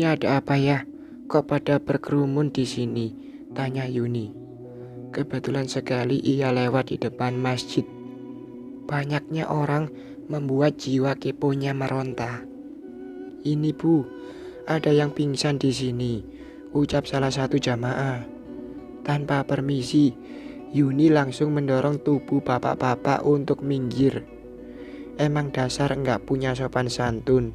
Ini ada apa ya? Kok pada berkerumun di sini? Tanya Yuni. Kebetulan sekali ia lewat di depan masjid. Banyaknya orang membuat jiwa keponya meronta. Ini Bu, ada yang pingsan di sini, ucap salah satu jamaah. Tanpa permisi, Yuni langsung mendorong tubuh bapak-bapak untuk minggir. Emang dasar enggak punya sopan santun.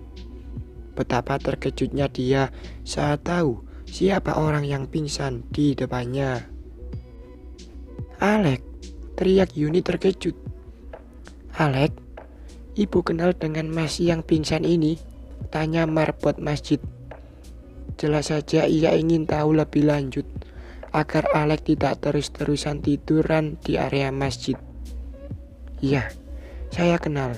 Betapa terkejutnya dia saat tahu siapa orang yang pingsan di depannya. Alek, teriak Yuni terkejut. Alek, ibu kenal dengan Mas yang pingsan ini? Tanya marbot masjid. Jelas saja ia ingin tahu lebih lanjut agar Alek tidak terus-terusan tiduran di area masjid. Ya, saya kenal.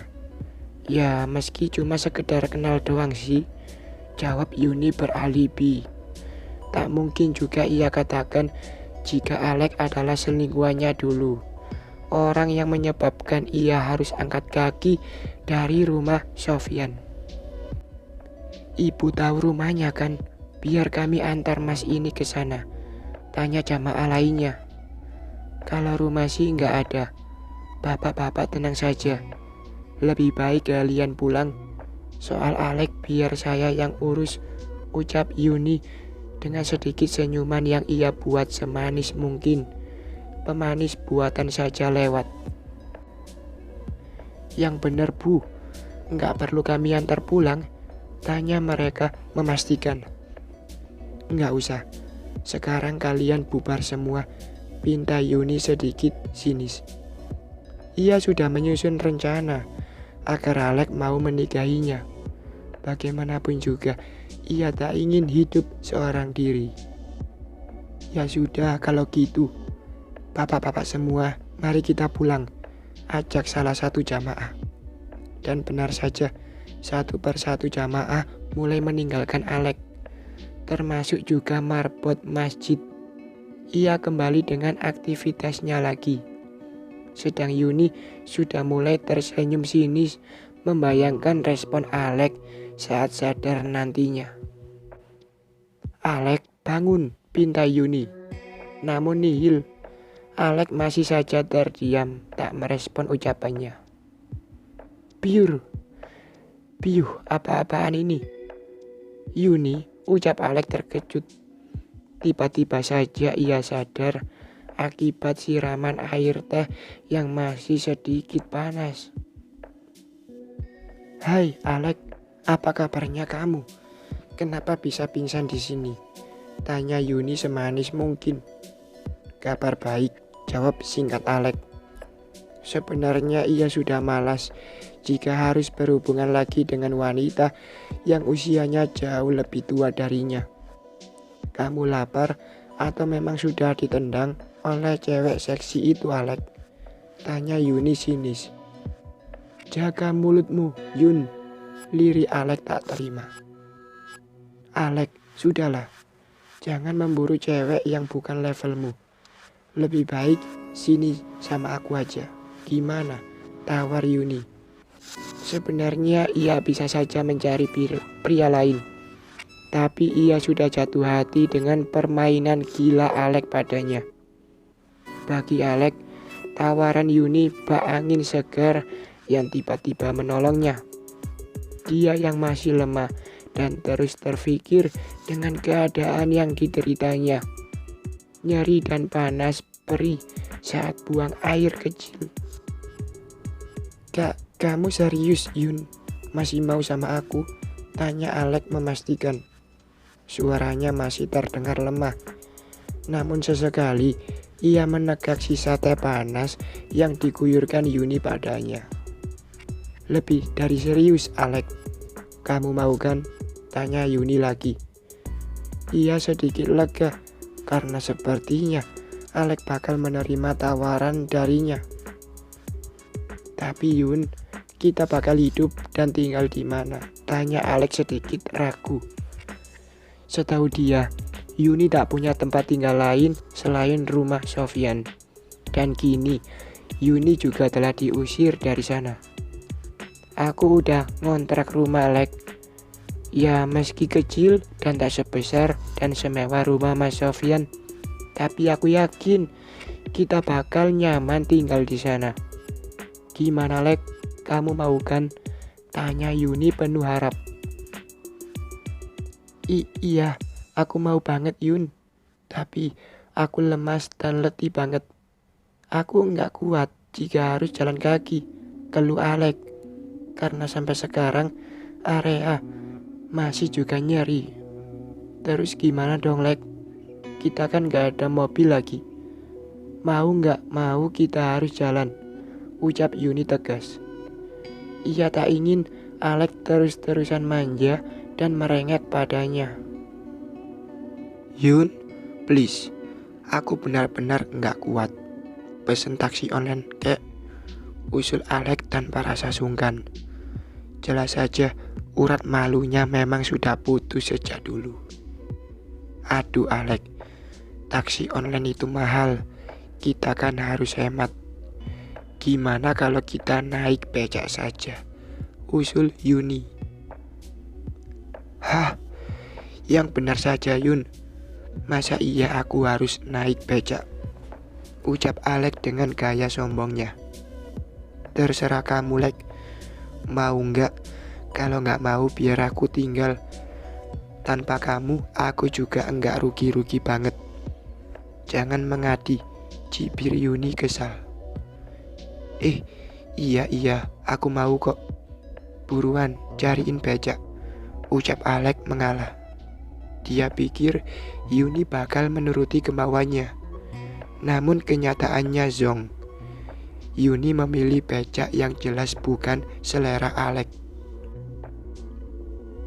Ya, meski cuma sekedar kenal doang sih, jawab Yuni beralibi. Tak mungkin juga ia katakan jika Alek adalah selingkuhannya dulu. Orang yang menyebabkan ia harus angkat kaki dari rumah Sofyan. Ibu tahu rumahnya kan? Biar kami antar Mas ini ke sana. Tanya jamaah lainnya. Kalau rumah sih nggak ada. Bapak-bapak tenang saja. Lebih baik kalian pulang. Soal Alek biar saya yang urus, ucap Yuni dengan sedikit senyuman yang ia buat semanis mungkin. Pemanis buatan saja lewat. Yang benar Bu, nggak perlu kami antar pulang. Tanya mereka memastikan. Nggak usah. Sekarang kalian bubar semua, pinta Yuni sedikit sinis. Ia sudah menyusun rencana agar Alek mau menikahinya. Bagaimanapun juga, ia tak ingin hidup seorang diri. Ya sudah kalau gitu, bapak-bapak semua, mari kita pulang, ajak salah satu jamaah. Dan benar saja, satu persatu jamaah mulai meninggalkan Alek. Termasuk juga marbot masjid. Ia kembali dengan aktivitasnya lagi. Sedang Yuni sudah mulai tersenyum sinis membayangkan respon Alek saat sadar nantinya. Alek, bangun, pinta Yuni. Namun nihil. Alek masih saja terdiam, tak merespon ucapannya. Piuh, apa-apaan ini? Yuni, ucap Alek terkejut. Tiba-tiba saja ia sadar akibat siraman air teh yang masih sedikit panas. Hai Alek, apa kabarnya kamu? Kenapa bisa pingsan di sini? Tanya Yuni semanis mungkin. Kabar baik, jawab singkat Alek. Sebenarnya ia sudah malas jika harus berhubungan lagi dengan wanita yang usianya jauh lebih tua darinya. Kamu lapar atau memang sudah ditendang oleh cewek seksi itu Alek? Tanya Yuni sinis. Jaga mulutmu Yun, lirik Alek tak terima. Alek, sudahlah, jangan memburu cewek yang bukan levelmu. Lebih baik sini sama aku aja. Gimana? Tawar Yuni. Sebenarnya ia bisa saja mencari pria lain. Tapi ia sudah jatuh hati dengan permainan gila Alek padanya. Bagi Alek, tawaran Yuni bak angin segar yang tiba-tiba menolongnya. Dia yang masih lemah dan terus terfikir dengan keadaan yang dideritanya. Nyeri dan panas perih saat buang air kecil. Kamu serius Yun? Masih mau sama aku? Tanya Alek memastikan. Suaranya masih terdengar lemah. Namun sesekali ia menegak sisa teh panas yang diguyurkan Yuni padanya. Lebih dari serius Alek. Kamu mau kan? Tanya Yuni lagi. Ia sedikit lega karena sepertinya Alek bakal menerima tawaran darinya. Tapi Yun, kita bakal hidup dan tinggal di mana? Tanya Alek sedikit ragu. Setahu dia, Yuni tak punya tempat tinggal lain selain rumah Sofyan. Dan kini, Yuni juga telah diusir dari sana. Aku udah ngontrak rumah Alek. Ya meski kecil dan tak sebesar dan semewah rumah Mas Sofyan, tapi aku yakin kita bakal nyaman tinggal di sana. Gimana Lek, kamu mau kan? Tanya Yuni penuh harap. Iya, aku mau banget Yun. Tapi aku lemas dan letih banget. Aku nggak kuat jika harus jalan kaki, keluh Alek. Karena sampai sekarang area masih juga nyeri. Terus gimana dong Lek? Kita kan nggak ada mobil lagi. Mau nggak mau kita harus jalan, ucap Yuni tegas. Ia tak ingin Alek terus-terusan manja dan merengek padanya. Yun, please, aku benar-benar nggak kuat. Pesen taksi online kek, usul Alek tanpa rasa sungkan. Jelas saja urat malunya memang sudah putus sejak dulu. Aduh Alek, taksi online itu mahal, kita kan harus hemat. Gimana kalau kita naik becak saja, usul Yuni. Hah, yang benar saja Yun, masa iya aku harus naik becak, ucap Alek dengan gaya sombongnya. Terserah kamu Lek, mau nggak? Kalau nggak mau biar aku tinggal. Tanpa kamu aku juga enggak rugi-rugi banget. Jangan mengadi, cibir Yuni kesal. Iya aku mau kok. Buruan cariin becak, ucap Alek mengalah. Dia pikir Yuni bakal menuruti kemauannya. Namun kenyataannya zong. Yuni memilih becak yang jelas bukan selera Alek.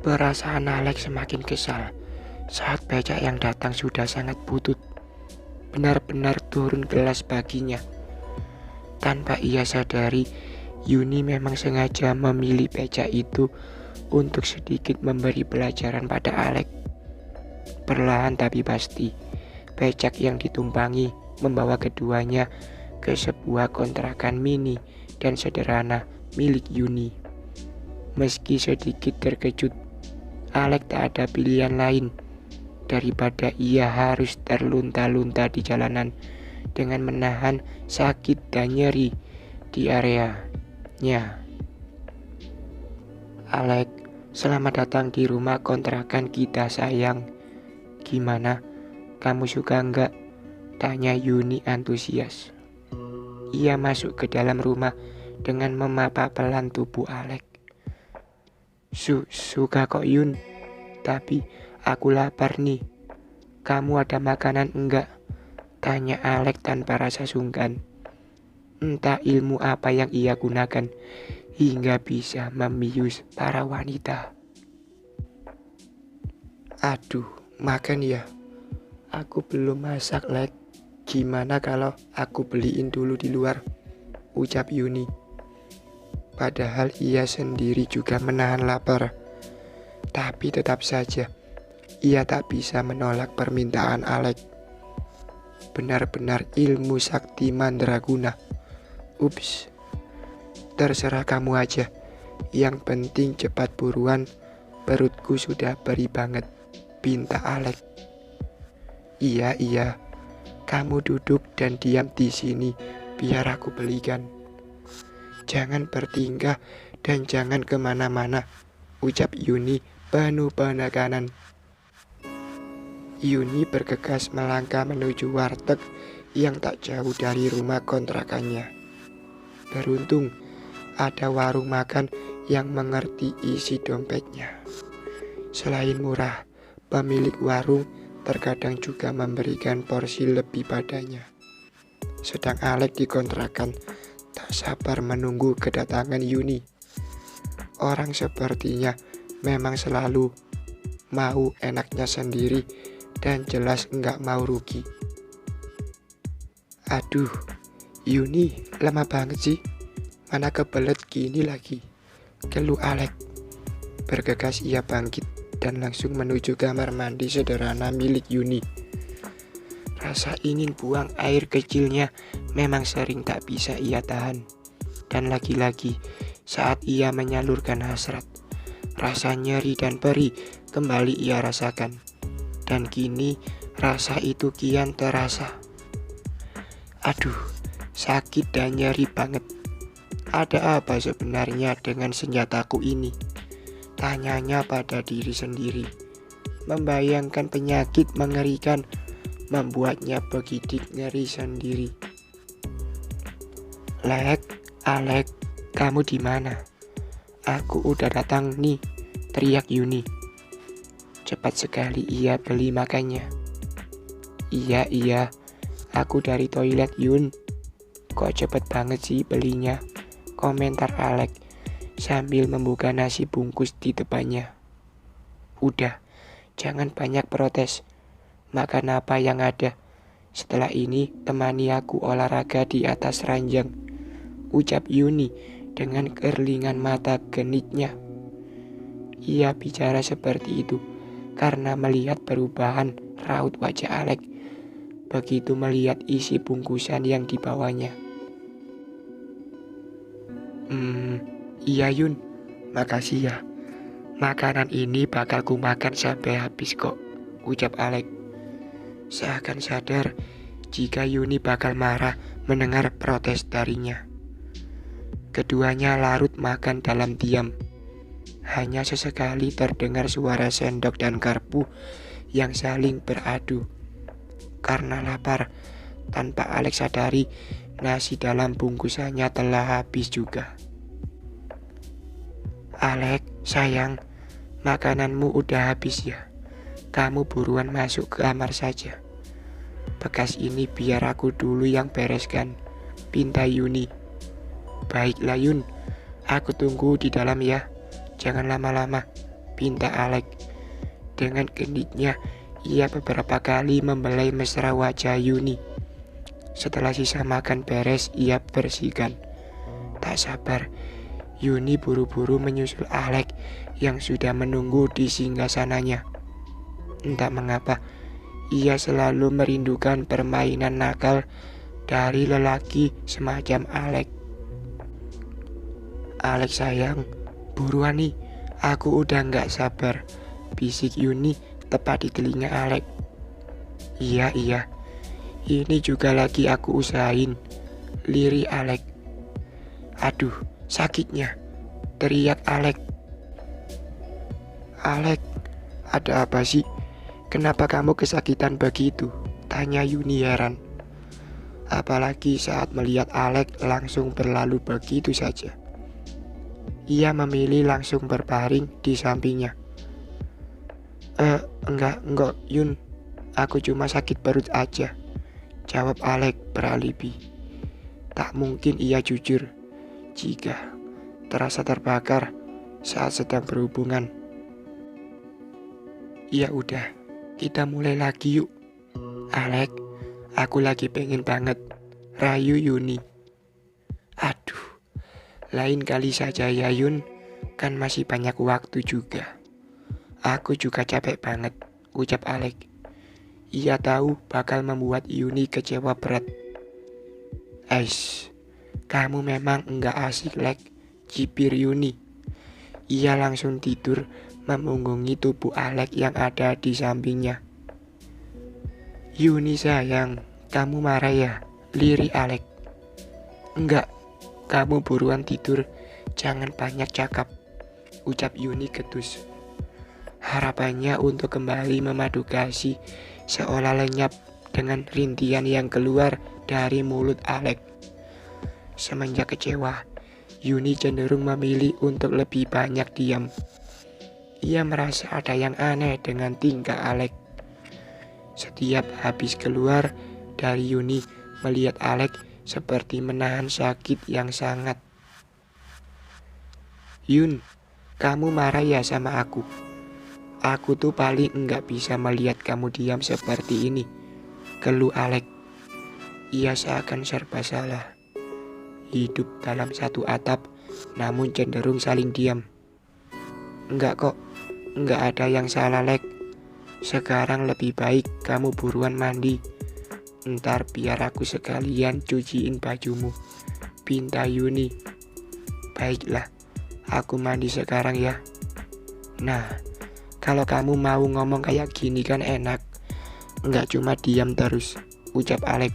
Perasaan Alek semakin kesal saat becak yang datang sudah sangat butut. Benar-benar turun kelas baginya. Tanpa ia sadari, Yuni memang sengaja memilih becak itu untuk sedikit memberi pelajaran pada Alek. Perlahan tapi pasti, becak yang ditumpangi membawa keduanya ke sebuah kontrakan mini dan sederhana milik Yuni. Meski sedikit terkejut, Alek tak ada pilihan lain daripada ia harus terlunta-lunta di jalanan dengan menahan sakit dan nyeri di areanya. Alek, selamat datang di rumah kontrakan kita sayang. Gimana, kamu suka enggak? Tanya Yuni antusias. Ia masuk ke dalam rumah dengan memapa pelan tubuh Alek. Suka kok Yun, tapi aku lapar nih. Kamu ada makanan enggak? Tanya Alek tanpa rasa sungkan. Entah ilmu apa yang ia gunakan hingga bisa membius para wanita. Aduh, makan ya. Aku belum masak Lek. Gimana kalau aku beliin dulu di luar? Ucap Yuni. Padahal ia sendiri juga menahan lapar. Tapi tetap saja ia tak bisa menolak permintaan Alek. Benar-benar ilmu sakti mandraguna. Ups, terserah kamu aja. Yang penting cepat buruan, perutku sudah beri banget, pinta Alek. Iya, kamu duduk dan diam di sini biar aku belikan. Jangan bertingkah dan jangan kemana-mana, ucap Yuni penuh penekanan. Yuni bergegas melangkah menuju warteg yang tak jauh dari rumah kontrakannya. Beruntung ada warung makan yang mengerti isi dompetnya. Selain murah, pemilik warung terkadang juga memberikan porsi lebih padanya. Sedang Alek di kontrakan tak sabar menunggu kedatangan Yuni. Orang sepertinya memang selalu mau enaknya sendiri dan jelas enggak mau rugi. Aduh, Yuni lama banget sih. Mana kebelet gini lagi, keluh Alek. Bergegas ia bangkit dan langsung menuju kamar mandi sederhana milik Yuni. Rasa ingin buang air kecilnya memang sering tak bisa ia tahan. Dan lagi-lagi saat ia menyalurkan hasrat, Rasa nyeri dan perih kembali ia rasakan. Dan kini rasa itu kian terasa. Aduh, sakit dan nyeri banget. Ada apa sebenarnya dengan senjataku ini? Tanyanya pada diri sendiri. Membayangkan penyakit mengerikan membuatnya begitu ngeri sendiri. Alek, kamu di mana? Aku udah datang nih, teriak Yuni. Cepat sekali ia beli makannya. Iya, aku dari toilet Yun. Kok cepet banget sih belinya? Komentar Alek sambil membuka nasi bungkus di depannya. Udah, jangan banyak protes. Makan apa yang ada. Setelah ini temani aku olahraga di atas ranjang, ucap Yuni dengan kerlingan mata genitnya. Ia bicara seperti itu karena melihat perubahan raut wajah Alek begitu melihat isi bungkusan yang dibawanya. Iya Yun, makasih ya. Makanan ini bakal ku makan sampai habis kok, ucap Alek. Seakan sadar jika Yuni bakal marah mendengar protes darinya. Keduanya larut makan dalam diam. Hanya sesekali terdengar suara sendok dan garpu yang saling beradu. Karena lapar, tanpa Alek sadari nasi dalam bungkusannya telah habis juga. Alek, sayang, makananmu udah habis ya. Kamu buruan masuk ke kamar saja. Bekas ini biar aku dulu yang bereskan, pinta Yuni. Baiklah Yun, aku tunggu di dalam ya. Jangan lama-lama, pinta Alek. Dengan genitnya, ia beberapa kali membelai mesra wajah Yuni. Setelah sisa makan beres, ia bersihkan. Tak sabar, Yuni buru-buru menyusul Alek yang sudah menunggu di singgasananya. Entah mengapa, ia selalu merindukan permainan nakal dari lelaki semacam Alek. Alek sayang, buruan nih, aku udah gak sabar, bisik Yuni tepat di telinga Alek. Iya, ini juga lagi aku usahain, lirih Alek. Aduh, sakitnya, teriak Alek. Alek, ada apa sih? Kenapa kamu kesakitan begitu? Tanya Yuni heran. Apalagi saat melihat Alek langsung berlalu begitu saja. Ia memilih langsung berbaring di sampingnya. Enggak Yun, aku cuma sakit perut aja, jawab Alek beralibi. Tak mungkin ia jujur jika terasa terbakar saat sedang berhubungan. Ya udah, kita mulai lagi yuk. Alek, aku lagi pengen banget, rayu Yuni. Aduh, lain kali saja ya Yun, kan masih banyak waktu juga. Aku juga capek banget, ucap Alek. Ia tahu bakal membuat Yuni kecewa berat. Kamu memang enggak asik Lek, cibir Yuni. Ia langsung tidur memunggungi tubuh Alek yang ada di sampingnya. Yuni sayang, kamu marah ya? Lirih Alek. Enggak, kamu buruan tidur, jangan banyak cakap, ucap Yuni ketus. Harapannya untuk kembali memadu kasih seolah lenyap dengan rintian yang keluar dari mulut Alek. Semenjak kecewa, Yuni cenderung memilih untuk lebih banyak diam. Ia merasa ada yang aneh dengan tingkah Alek. Setiap habis keluar dari Yuni, melihat Alek seperti menahan sakit yang sangat. Yun, kamu marah ya sama aku? Aku tuh paling enggak bisa melihat kamu diam seperti ini, keluh Alek. Ia seakan serba salah. Hidup dalam satu atap, namun cenderung saling diam. Enggak kok, enggak ada yang salah Lek. Sekarang lebih baik kamu buruan mandi. Ntar biar aku sekalian cuciin bajumu, pinta Yuni. Baiklah, aku mandi sekarang ya. Nah, kalau kamu mau ngomong kayak gini kan enak. Nggak cuma diam terus, ucap Alex.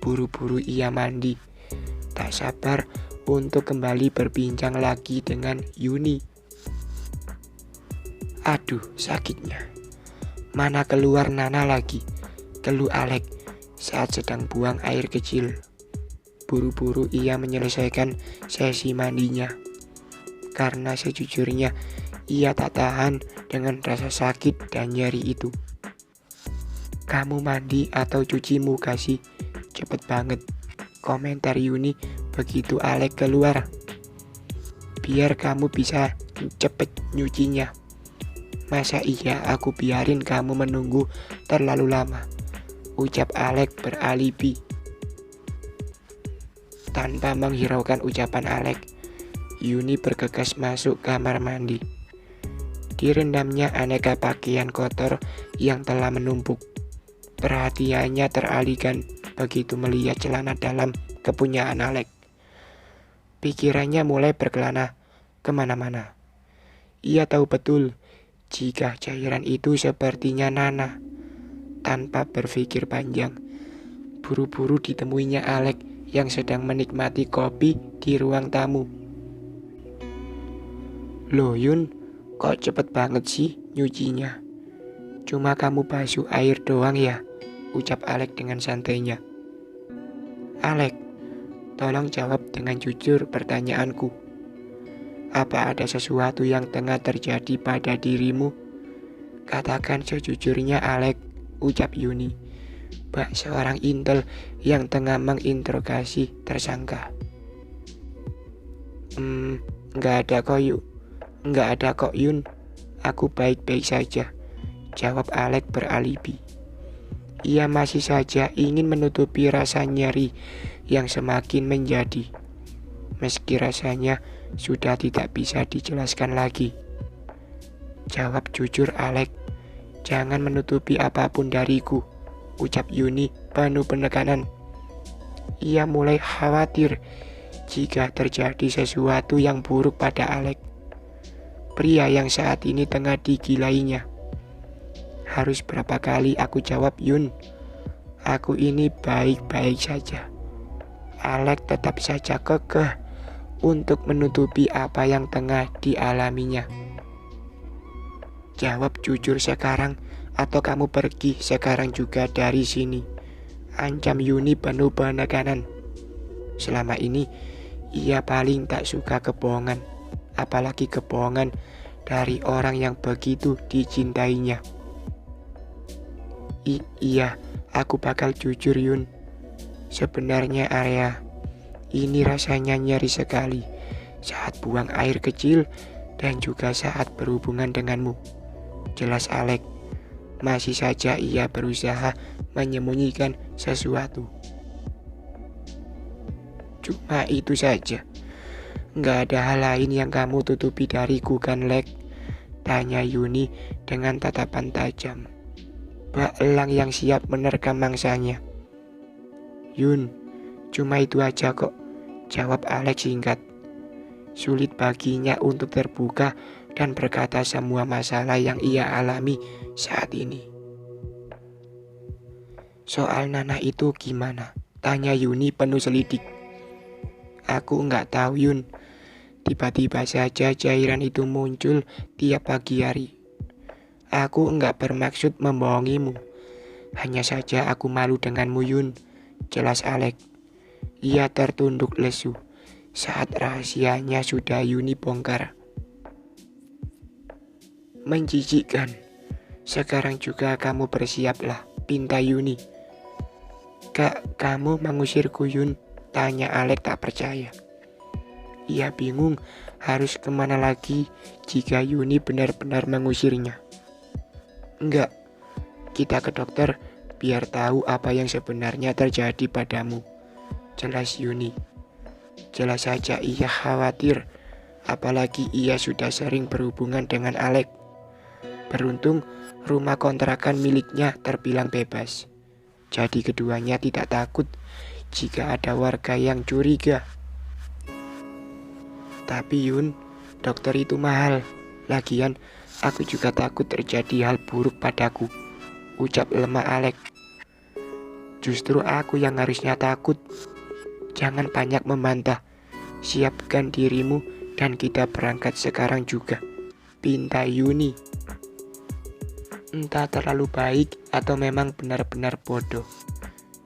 Buru-buru ia mandi. Tak sabar untuk kembali berbincang lagi dengan Yuni. Aduh, sakitnya. Mana keluar Nana lagi, keluh Alex saat sedang buang air kecil. Buru-buru ia menyelesaikan sesi mandinya. Karena sejujurnya ia tak tahan dengan rasa sakit dan nyeri itu. Kamu mandi atau cuci muka sih? Cepet banget, komentar Yuni begitu Alex keluar. Biar kamu bisa cepet nyucinya. Masa iya aku biarin kamu menunggu terlalu lama, ucap Alex beralibi. Tanpa menghiraukan ucapan Alex, Yuni bergegas masuk kamar mandi. Direndamnya aneka pakaian kotor yang telah menumpuk. Perhatiannya teralihkan begitu melihat celana dalam kepunyaan Alex. Pikirannya mulai berkelana kemana-mana. Ia tahu betul jika cairan itu sepertinya Nana. Tanpa berpikir panjang, buru-buru ditemuinya Alex yang sedang menikmati kopi di ruang tamu. Loh Yun, kok cepet banget sih nyucinya? Cuma kamu basuh air doang ya? Ucap Alex dengan santainya. Alex, tolong jawab dengan jujur pertanyaanku. Apa ada sesuatu yang tengah terjadi pada dirimu? Katakan sejujurnya Alex, ucap Yuni. Bak seorang intel yang tengah menginterogasi tersangka. Nggak ada kok Yun. Nggak ada kok Yun. Aku baik-baik saja, jawab Alex beralibi. Ia masih saja ingin menutupi rasa nyeri yang semakin menjadi. Meski rasanya sudah tidak bisa dijelaskan lagi. Jawab jujur Alex, jangan menutupi apapun dariku, ucap Yuni penuh penekanan. Ia mulai khawatir jika terjadi sesuatu yang buruk pada Alex, pria yang saat ini tengah digilainya. Harus berapa kali aku jawab Yun, aku ini baik-baik saja. Alex tetap saja kekeh untuk menutupi apa yang tengah dialaminya. Jawab jujur sekarang atau kamu pergi sekarang juga dari sini, ancam Yuni penuh penekanan. Selama ini ia paling tak suka kebohongan, apalagi kebohongan dari orang yang begitu dicintainya. Iya, aku bakal jujur Yun. Sebenarnya Arya, ini rasanya nyeri sekali saat buang air kecil dan juga saat berhubungan denganmu, jelas Alex. Masih saja ia berusaha menyembunyikan sesuatu. Cuma itu saja, nggak ada hal lain yang kamu tutupi dariku kan Lex? Tanya Yuni dengan tatapan tajam. Bak elang yang siap menerkam mangsanya. Yun, cuma itu aja kok, jawab Alex singkat. Sulit baginya untuk terbuka dan berkata semua masalah yang ia alami saat ini. Soal Nana itu gimana? Tanya Yuni penuh selidik. Aku nggak tahu Yun, tiba-tiba saja cairan itu muncul tiap pagi hari. Aku nggak bermaksud membohongimu, hanya saja aku malu denganmu Yun, jelas Alex. Ia tertunduk lesu saat rahasianya sudah Yuni bongkar. Menjijikkan. Sekarang juga kamu bersiaplah, pinta Yuni. Kak, kamu mengusirku Yun? Tanya Alex tak percaya. Ia bingung harus kemana lagi jika Yuni benar-benar mengusirnya. Enggak, kita ke dokter biar tahu apa yang sebenarnya terjadi padamu, jelas Yuni. Jelas saja ia khawatir, apalagi ia sudah sering berhubungan dengan Alex. Beruntung rumah kontrakan miliknya terbilang bebas, jadi keduanya tidak takut jika ada warga yang curiga. Tapi Yun, dokter itu mahal, Lagian, aku juga takut terjadi hal buruk padaku, ucap lemah Alex. Justru aku yang harusnya takut. Jangan banyak membantah. Siapkan dirimu dan kita berangkat sekarang juga, pinta Yuni. Entah terlalu baik atau memang benar-benar bodoh.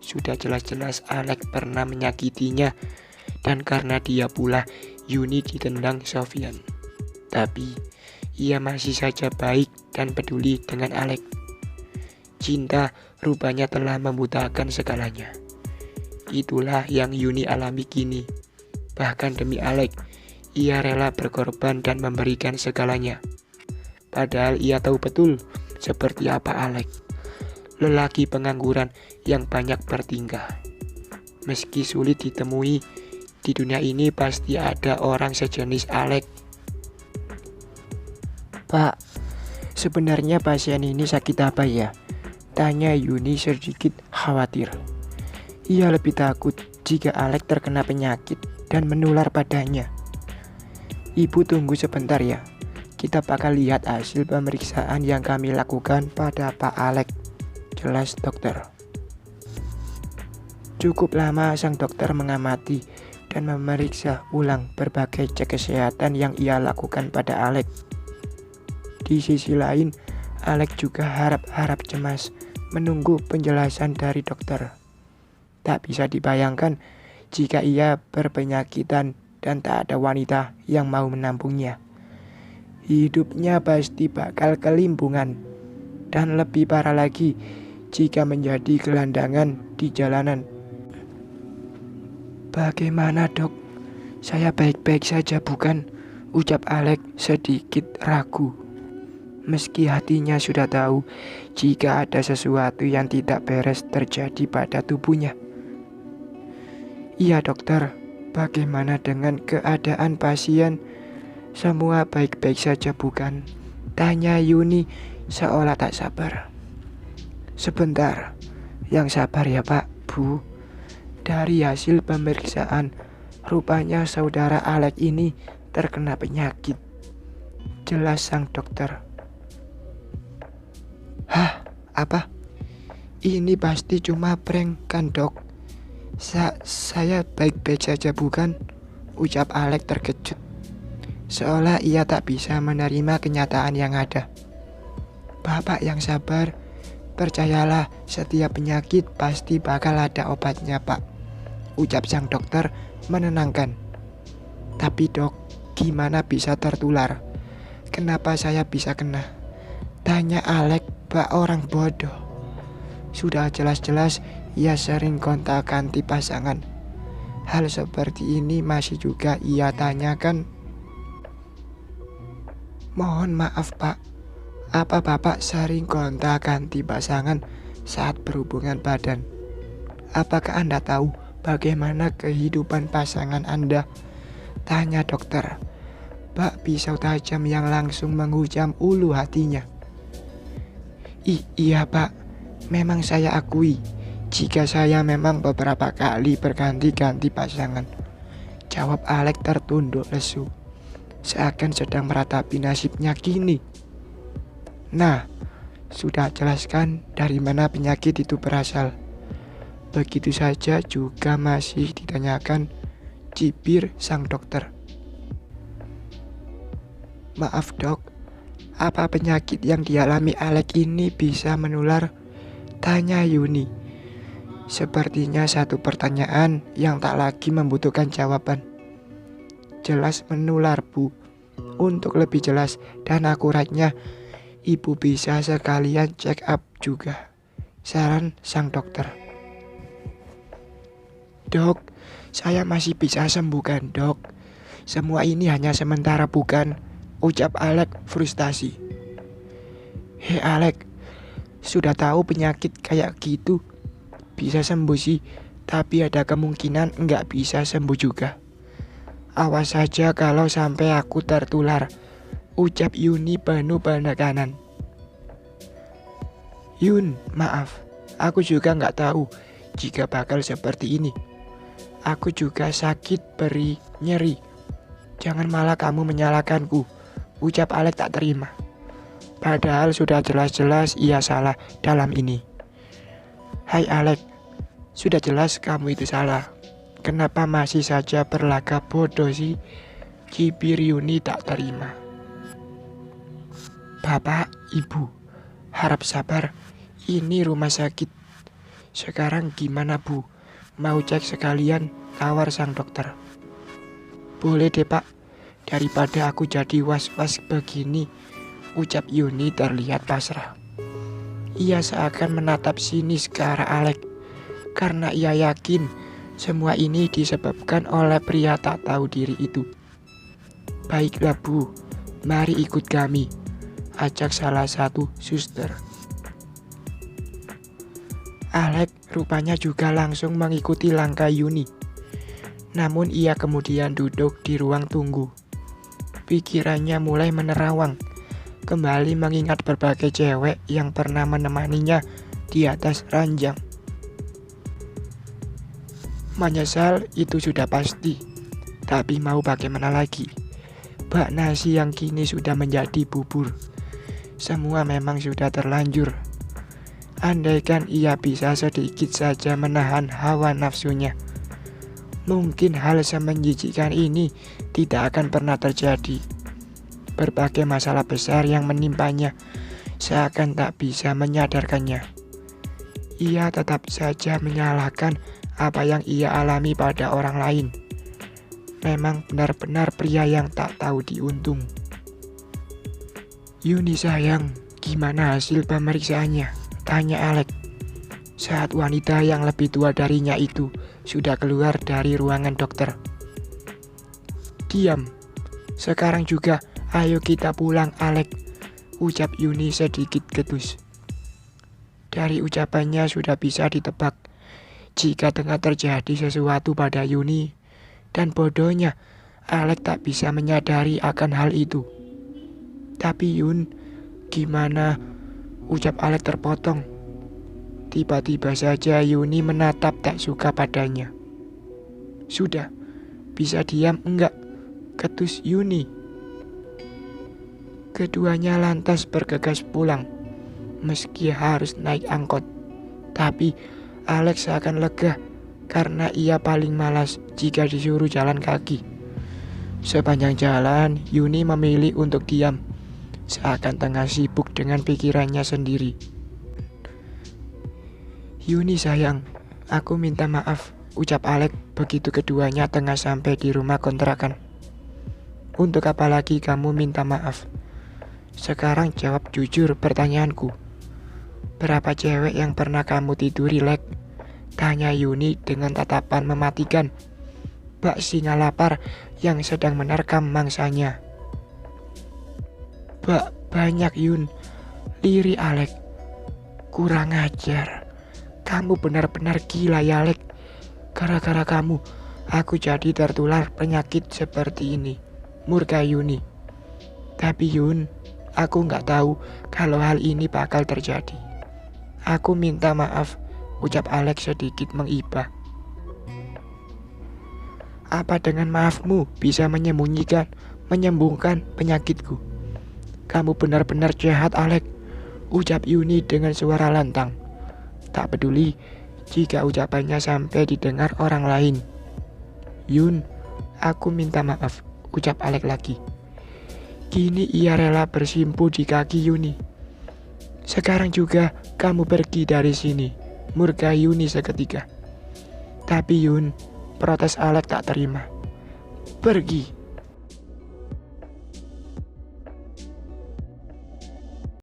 Sudah jelas-jelas Alex pernah menyakitinya, dan karena dia pula Yuni ditendang Sofyan. Tapi ia masih saja baik dan peduli dengan Alex. Cinta rupanya telah membutakan segalanya. Itulah yang Yuni alami kini. Bahkan demi Alex, ia rela berkorban dan memberikan segalanya. Padahal ia tahu betul seperti apa Alex, lelaki pengangguran yang banyak bertingkah. Meski sulit ditemui, di dunia ini pasti ada orang sejenis Alex. Pak, sebenarnya pasien ini sakit apa ya? Tanya Yuni sedikit khawatir. Ia lebih takut jika Alex terkena penyakit dan menular padanya. Ibu tunggu sebentar ya. Kita bakal lihat hasil pemeriksaan yang kami lakukan pada Pak Alex, jelas dokter. Cukup lama sang dokter mengamati dan memeriksa ulang berbagai cek kesehatan yang ia lakukan pada Alex. Di sisi lain, Alex juga harap-harap cemas menunggu penjelasan dari dokter. Tak bisa dibayangkan jika ia berpenyakitan dan tak ada wanita yang mau menampungnya. Hidupnya pasti bakal kelimpungan, dan lebih parah lagi jika menjadi gelandangan di jalanan. Bagaimana dok? Saya baik-baik saja bukan? Ucap Alex sedikit ragu. Meski hatinya sudah tahu jika ada sesuatu yang tidak beres terjadi pada tubuhnya. Iya dokter, bagaimana dengan keadaan pasien? Semua baik-baik saja bukan? Tanya Yuni seolah tak sabar. Sebentar, yang sabar ya Pak, Bu. Dari hasil pemeriksaan, rupanya saudara Alex ini terkena penyakit, jelas sang dokter. Hah, apa? Ini pasti cuma prank kan dok? Saya baik-baik saja bukan? Ucap Alex terkejut, seolah ia tak bisa menerima kenyataan yang ada. Bapak yang sabar, percayalah setiap penyakit pasti bakal ada obatnya Pak, ucap sang dokter menenangkan. Tapi dok, gimana bisa tertular? Kenapa saya bisa kena? Tanya Alex bak orang bodoh. Sudah jelas-jelas ia sering gonta-ganti pasangan. Hal seperti ini masih juga ia tanyakan. Mohon maaf Pak, apa Bapak sering gonta-ganti pasangan saat berhubungan badan? Apakah Anda tahu bagaimana kehidupan pasangan Anda? Tanya dokter. Bak pisau tajam yang langsung menghujam ulu hatinya. Iya Pak, memang saya akui jika saya memang beberapa kali berganti-ganti pasangan, jawab Alex tertunduk lesu, seakan sedang meratapi nasibnya kini. Nah, sudah jelaskan dari mana penyakit itu berasal. Begitu saja juga masih ditanyakan, cibir sang dokter. Maaf dok, apa penyakit yang dialami Alex ini bisa menular? Tanya Yuni. Sepertinya satu pertanyaan yang tak lagi membutuhkan jawaban. Jelas menular Bu. Untuk lebih jelas dan akuratnya, Ibu bisa sekalian check up juga, saran sang dokter. Dok, saya masih bisa sembuhkan dok. Semua ini hanya sementara bukan? Ucap Alex frustasi. Hei Alex, sudah tahu penyakit kayak gitu bisa sembuh sih, tapi ada kemungkinan nggak bisa sembuh juga. Awas saja kalau sampai aku tertular, ucap Yuni penuh penekanan. Yun, maaf, aku juga nggak tahu jika bakal seperti ini. Aku juga sakit nyeri. Jangan malah kamu menyalahkanku, Ucap Alek tak terima. Padahal sudah jelas-jelas ia salah dalam ini. Hai Alek, sudah jelas kamu itu salah. Kenapa masih saja berlagak bodoh sih? Cibir Yuni tak terima. Bapak, Ibu, harap sabar. Ini rumah sakit. Sekarang gimana Bu? Mau cek sekalian? Tawar sang dokter. Boleh deh Pak. Daripada aku jadi was-was begini, ucap Yuni terlihat pasrah. Ia seakan menatap sinis ke arah Alek, karena ia yakin semua ini disebabkan oleh pria tak tahu diri itu. Baiklah Bu, mari ikut kami, ajak salah satu suster. Alek rupanya juga langsung mengikuti langkah Yuni. Namun ia kemudian duduk di ruang tunggu. Pikirannya mulai menerawang, kembali mengingat berbagai cewek yang pernah menemaninya di atas ranjang. Menyesal itu sudah pasti, tapi mau bagaimana lagi? Bak nasi yang kini sudah menjadi bubur. Semua memang sudah terlanjur. Andaikan ia bisa sedikit saja menahan hawa nafsunya, mungkin hal semenjijikkan ini tidak akan pernah terjadi. Berbagai masalah besar yang menimpanya seakan tak bisa menyadarkannya. Ia tetap saja menyalahkan apa yang ia alami pada orang lain. Memang benar-benar pria yang tak tahu diuntung. Yuni sayang, gimana hasil pemeriksaannya? Tanya Alek. Saat wanita yang lebih tua darinya itu sudah keluar dari ruangan dokter. Diam. Sekarang juga ayo kita pulang Alek, ucap Yuni sedikit getus. Dari ucapannya sudah bisa ditebak jika tengah terjadi sesuatu pada Yuni, dan bodohnya Alek tak bisa menyadari akan hal itu. Tapi Yun, gimana? Ucap Alek terpotong. Tiba-tiba saja Yuni menatap tak suka padanya. Sudah, bisa diam enggak? Ketus Yuni. Keduanya lantas bergegas pulang, meski harus naik angkot. Tapi Alex akan lega karena ia paling malas jika disuruh jalan kaki. Sepanjang jalan, Yuni memilih untuk diam, seakan tengah sibuk dengan pikirannya sendiri. Yuni sayang, aku minta maaf, ucap Alek begitu keduanya tengah sampai di rumah kontrakan. Untuk apa lagi kamu minta maaf? Sekarang jawab jujur pertanyaanku. Berapa cewek yang pernah kamu tiduri, Lek? Tanya Yuni dengan tatapan mematikan. Bak singa lapar yang sedang menerkam mangsanya. Bak banyak Yun, liri Alek. Kurang ajar. Kamu benar-benar gila ya Lek. Gara-gara kamu, aku jadi tertular penyakit seperti ini, murka Yuni. Tapi Yun, aku nggak tahu kalau hal ini bakal terjadi. Aku minta maaf, ucap Alex sedikit mengibah. Apa dengan maafmu bisa menyembuhkan penyakitku? Kamu benar-benar jahat, Alex, ucap Yuni dengan suara lantang. Tak peduli jika ucapannya sampai didengar orang lain. Yun, aku minta maaf, ucap Alex lagi. Kini ia rela bersimpu di kaki Yuni. Sekarang juga kamu pergi dari sini, murka Yuni seketika. Tapi Yun, protes Alex tak terima. Pergi,